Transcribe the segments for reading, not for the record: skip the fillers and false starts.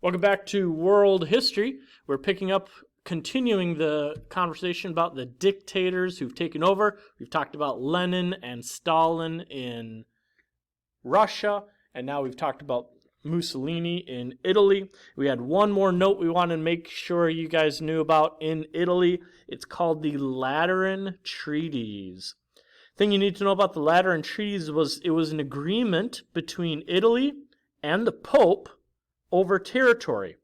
Welcome back to World History. We're continuing the conversation about the dictators who've taken over. We've talked about Lenin and Stalin in Russia, and now we've talked about Mussolini in Italy. We had one more note we want to make sure you guys knew about in Italy. It's called the Lateran Treaties. Thing you need to know about the Lateran Treaties was it was an agreement between Italy and the Pope over territory.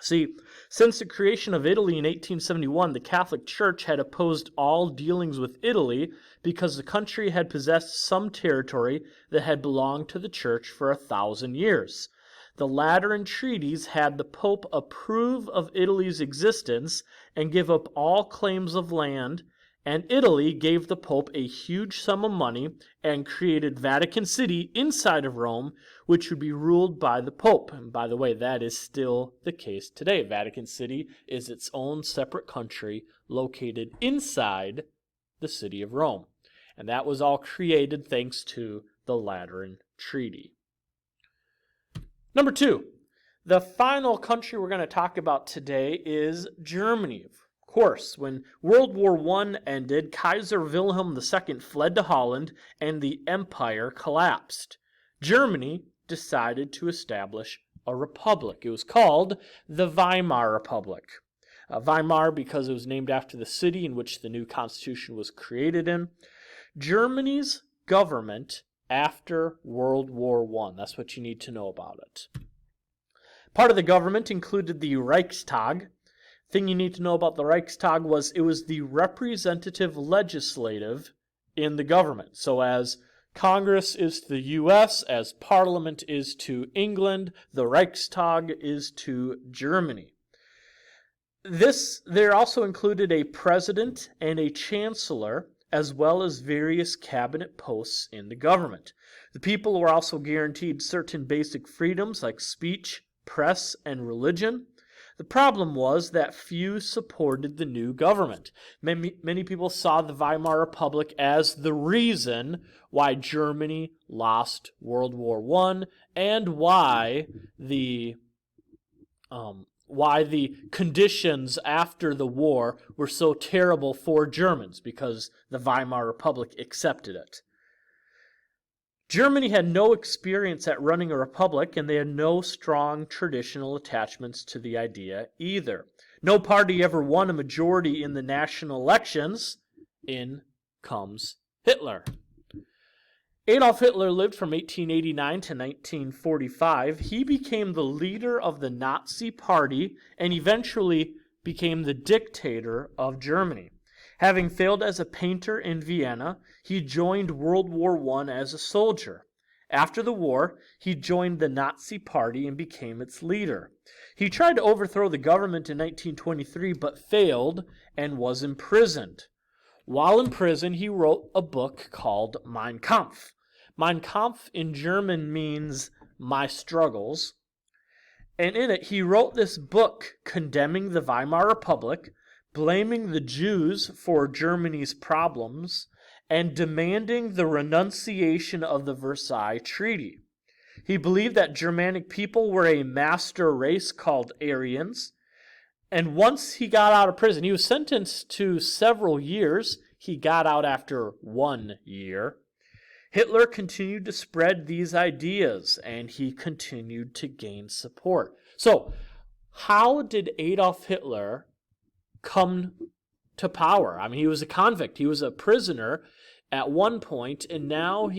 See, since the creation of Italy in 1871, the Catholic Church had opposed all dealings with Italy because the country had possessed some territory that had belonged to the Church for 1,000 years. The Lateran Treaties had the Pope approve of Italy's existence and give up all claims of land, and Italy gave the Pope a huge sum of money and created Vatican City inside of Rome, which would be ruled by the Pope. And by the way, that is still the case today. Vatican City is its own separate country located inside the city of Rome. And that was all created thanks to the Lateran Treaty. Number 2, the final country we're going to talk about today is Germany. Of course, when World War I ended, Kaiser Wilhelm II fled to Holland and the empire collapsed. Germany decided to establish a republic. It was called the Weimar Republic. Weimar because it was named after the city in which the new constitution was created in. Germany's government after World War I. That's what you need to know about it. Part of the government included the Reichstag. Thing you need to know about the Reichstag was it was the representative legislative in the government. So as Congress is to the U.S., as Parliament is to England, the Reichstag is to Germany. There also included a president and a chancellor, as well as various cabinet posts in the government. The people were also guaranteed certain basic freedoms like speech, press, and religion. The problem was that few supported the new government. Many people saw the Weimar Republic as the reason why Germany lost World War I and why the conditions after the war were so terrible for Germans, because the Weimar Republic accepted it. Germany had no experience at running a republic, and they had no strong traditional attachments to the idea either. No party ever won a majority in the national elections. In comes Hitler. Adolf Hitler lived from 1889 to 1945. He became the leader of the Nazi Party and eventually became the dictator of Germany. Having failed as a painter in Vienna, he joined World War I as a soldier. After the war, he joined the Nazi Party and became its leader. He tried to overthrow the government in 1923 but failed and was imprisoned. While in prison, he wrote a book called Mein Kampf. Mein Kampf in German means my struggles. And in it, he wrote this book condemning the Weimar Republic, blaming the Jews for Germany's problems, and demanding the renunciation of the Versailles Treaty. He believed that Germanic people were a master race called Aryans, and once he got out of prison, he was sentenced to several years. He got out after 1 year. Hitler continued to spread these ideas, and he continued to gain support. So, how did Adolf Hitler come to power? I mean, he was a convict. He was a prisoner at one point, and now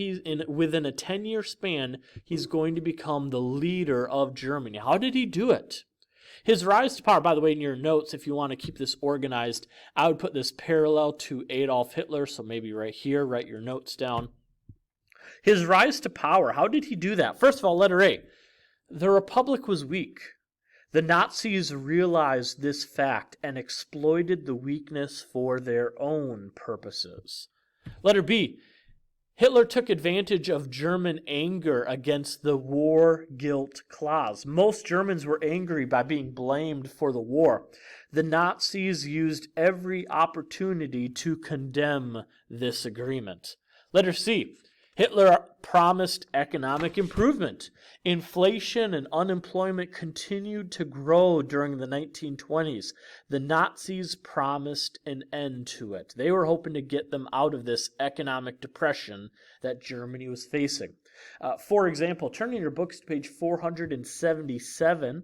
within a 10-year span, he's going to become the leader of Germany. How did he do it? His rise to power, by the way, in your notes, if you want to keep this organized, I would put this parallel to Adolf Hitler, so maybe right here, write your notes down. His rise to power, how did he do that? First of all, letter A, the Republic was weak. The Nazis realized this fact and exploited the weakness for their own purposes. Letter B, Hitler took advantage of German anger against the war guilt clause. Most Germans were angry by being blamed for the war. The Nazis used every opportunity to condemn this agreement. Letter C, Hitler promised economic improvement. Inflation and unemployment continued to grow during the 1920s. The Nazis promised an end to it. They were hoping to get them out of this economic depression that Germany was facing. For example, turn in your books to page 477.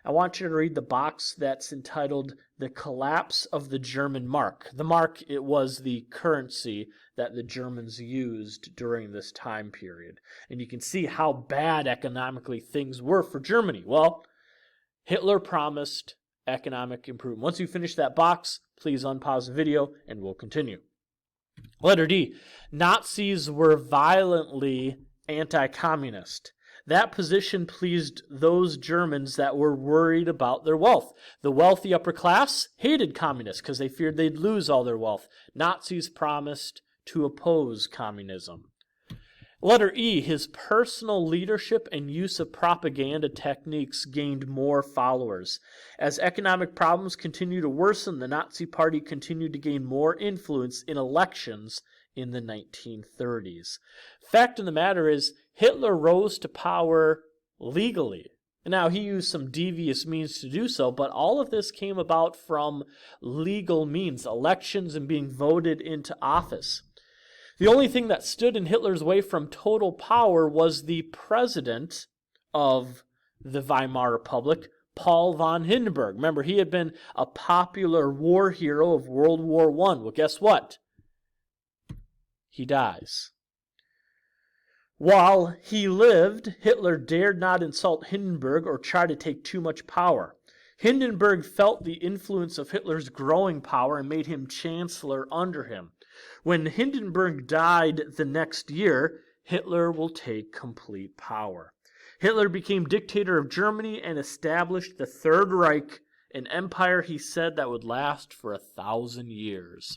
I want you to read the box that's entitled The Collapse of the German Mark. The mark, it was the currency that the Germans used during this time period. And you can see how bad economically things were for Germany. Well, Hitler promised economic improvement. Once you finish that box, please unpause the video and we'll continue. Letter D, Nazis were violently anti-communist. That position pleased those Germans that were worried about their wealth. The wealthy upper class hated communists because they feared they'd lose all their wealth. Nazis promised to oppose communism. Letter E, his personal leadership and use of propaganda techniques gained more followers. As economic problems continued to worsen, the Nazi Party continued to gain more influence in elections in the 1930s. Fact of the matter is, Hitler rose to power legally. Now, he used some devious means to do so, but all of this came about from legal means, elections and being voted into office. The only thing that stood in Hitler's way from total power was the president of the Weimar Republic, Paul von Hindenburg. Remember, he had been a popular war hero of World War I. Well, guess what? He dies. While he lived, Hitler dared not insult Hindenburg or try to take too much power. Hindenburg felt the influence of Hitler's growing power and made him chancellor under him. When Hindenburg died the next year, Hitler will take complete power. Hitler became dictator of Germany and established the Third Reich, an empire he said that would last for 1,000 years.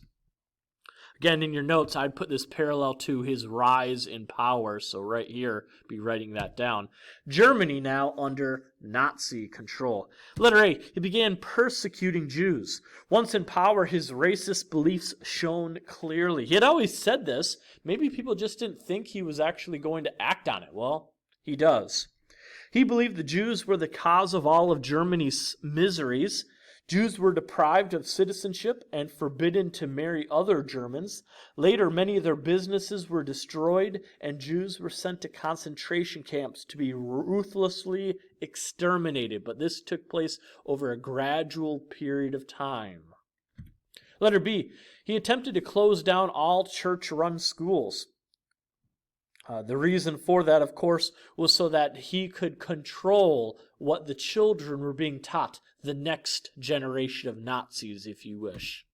Again, in your notes, I'd put this parallel to his rise in power, so right here, be writing that down. Germany now under Nazi control. Letter A, he began persecuting Jews. Once in power, his racist beliefs shone clearly. He had always said this. Maybe people just didn't think he was actually going to act on it. Well, he does. He believed the Jews were the cause of all of Germany's miseries. Jews were deprived of citizenship and forbidden to marry other Germans. Later, many of their businesses were destroyed, and Jews were sent to concentration camps to be ruthlessly exterminated. But this took place over a gradual period of time. Letter B, he attempted to close down all church-run schools. The reason for that, of course, was so that he could control what the children were being taught, the next generation of Nazis, if you wish.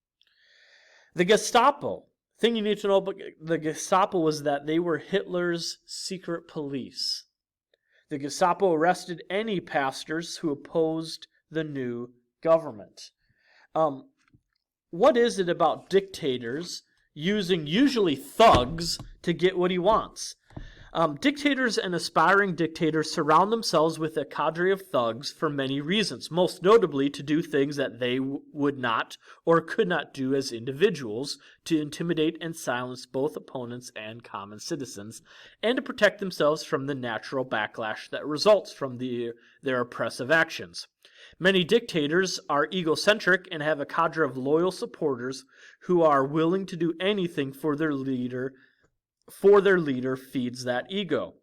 The Gestapo. The thing you need to know about the Gestapo was that they were Hitler's secret police. The Gestapo arrested any pastors who opposed the new government. What is it about dictators using usually thugs to get what he wants? Dictators and aspiring dictators surround themselves with a cadre of thugs for many reasons, most notably to do things that they would not or could not do as individuals, to intimidate and silence both opponents and common citizens, and to protect themselves from the natural backlash that results from their oppressive actions. Many dictators are egocentric and have a cadre of loyal supporters who are willing to do anything for their leader feeds that ego.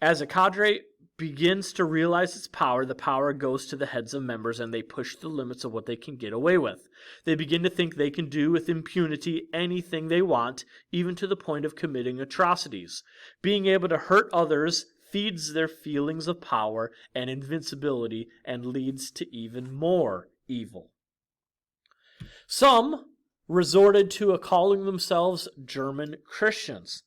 As a cadre begins to realize its power, the power goes to the heads of members and they push the limits of what they can get away with. They begin to think they can do with impunity anything they want, even to the point of committing atrocities. Being able to hurt others feeds their feelings of power and invincibility and leads to even more evil. Some resorted to calling themselves German Christians.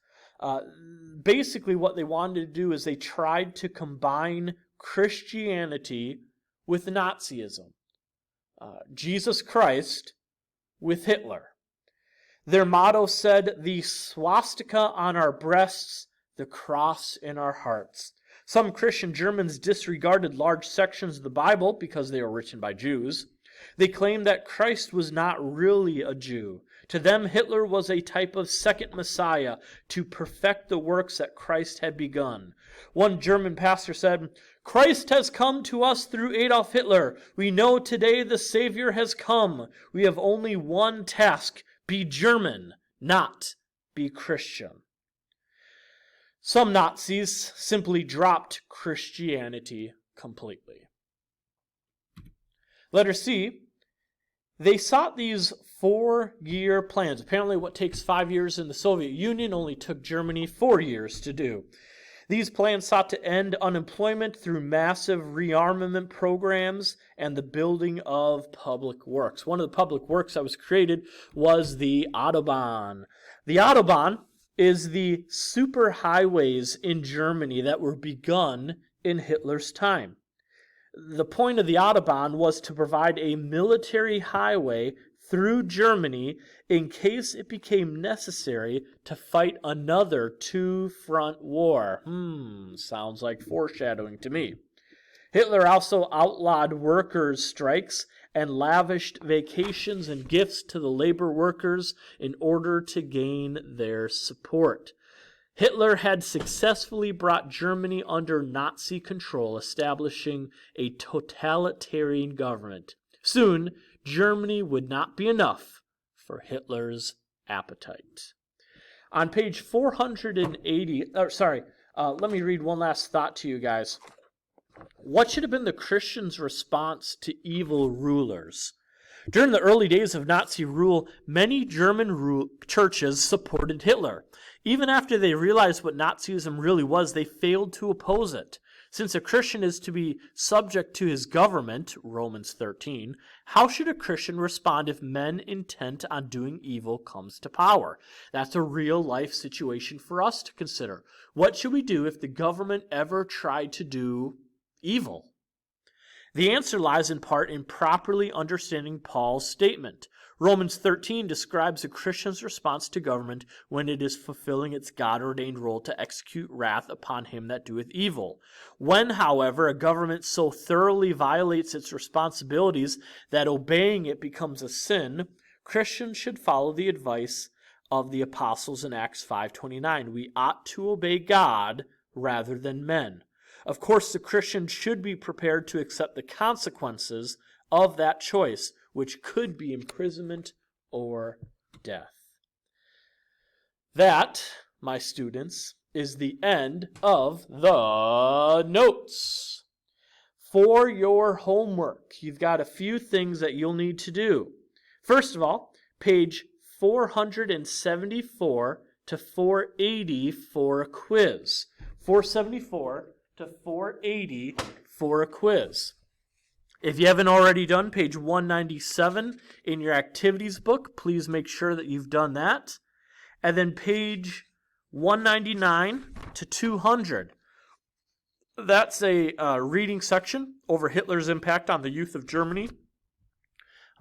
Basically what they wanted to do is they tried to combine Christianity with Nazism. Jesus Christ with Hitler. Their motto said, "The swastika on our breasts, the cross in our hearts." Some Christian Germans disregarded large sections of the Bible because they were written by Jews. They claimed that Christ was not really a Jew. To them, Hitler was a type of second Messiah to perfect the works that Christ had begun. One German pastor said, "Christ has come to us through Adolf Hitler. We know today the Savior has come. We have only one task: be German, not be Christian." Some Nazis simply dropped Christianity completely. Letter C, they sought these 4-year plans. Apparently what takes 5 years in the Soviet Union only took Germany 4 years to do. These plans sought to end unemployment through massive rearmament programs and the building of public works. One of the public works that was created was the Autobahn. The Autobahn is the superhighways in Germany that were begun in Hitler's time. The point of the Autobahn was to provide a military highway through Germany in case it became necessary to fight another two-front war. Sounds like foreshadowing to me. Hitler also outlawed workers' strikes and lavished vacations and gifts to the labor workers in order to gain their support. Hitler had successfully brought Germany under Nazi control, establishing a totalitarian government. Soon, Germany would not be enough for Hitler's appetite. On page 480, let me read one last thought to you guys. What should have been the Christians' response to evil rulers? During the early days of Nazi rule, many German churches supported Hitler. Even after they realized what Nazism really was, they failed to oppose it. Since a Christian is to be subject to his government, Romans 13, how should a Christian respond if men intent on doing evil comes to power? That's a real-life situation for us to consider. What should we do if the government ever tried to do evil? The answer lies in part in properly understanding Paul's statement. Romans 13 describes a Christian's response to government when it is fulfilling its God-ordained role to execute wrath upon him that doeth evil. When, however, a government so thoroughly violates its responsibilities that obeying it becomes a sin, Christians should follow the advice of the apostles in Acts 5:29. We ought to obey God rather than men. Of course, the Christian should be prepared to accept the consequences of that choice, which could be imprisonment or death. That, my students, is the end of the notes. For your homework, you've got a few things that you'll need to do. First of all, page 474 to 480 for a quiz. 474 to 480 for a quiz. If you haven't already done page 197 in your activities book, please make sure that you've done that. And then page 199 to 200. That's a reading section over Hitler's impact on the youth of Germany.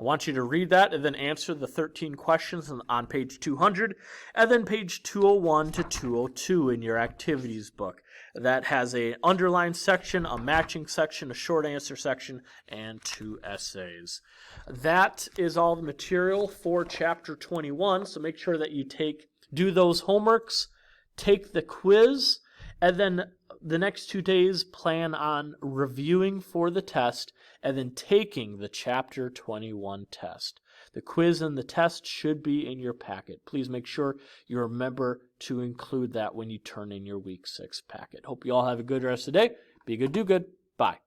I want you to read that and then answer the 13 questions on page 200, and then page 201 to 202 in your activities book. That has an underline section, a matching section, a short answer section, and 2 essays. That is all the material for chapter 21, so make sure that you do those homeworks, take the quiz, and then the next 2 days plan on reviewing for the test and then taking the chapter 21 test. The quiz and the test should be in your packet. Please make sure you remember to include that when you turn in your week 6 packet. Hope you all have a good rest of the day. Be good, do good. Bye.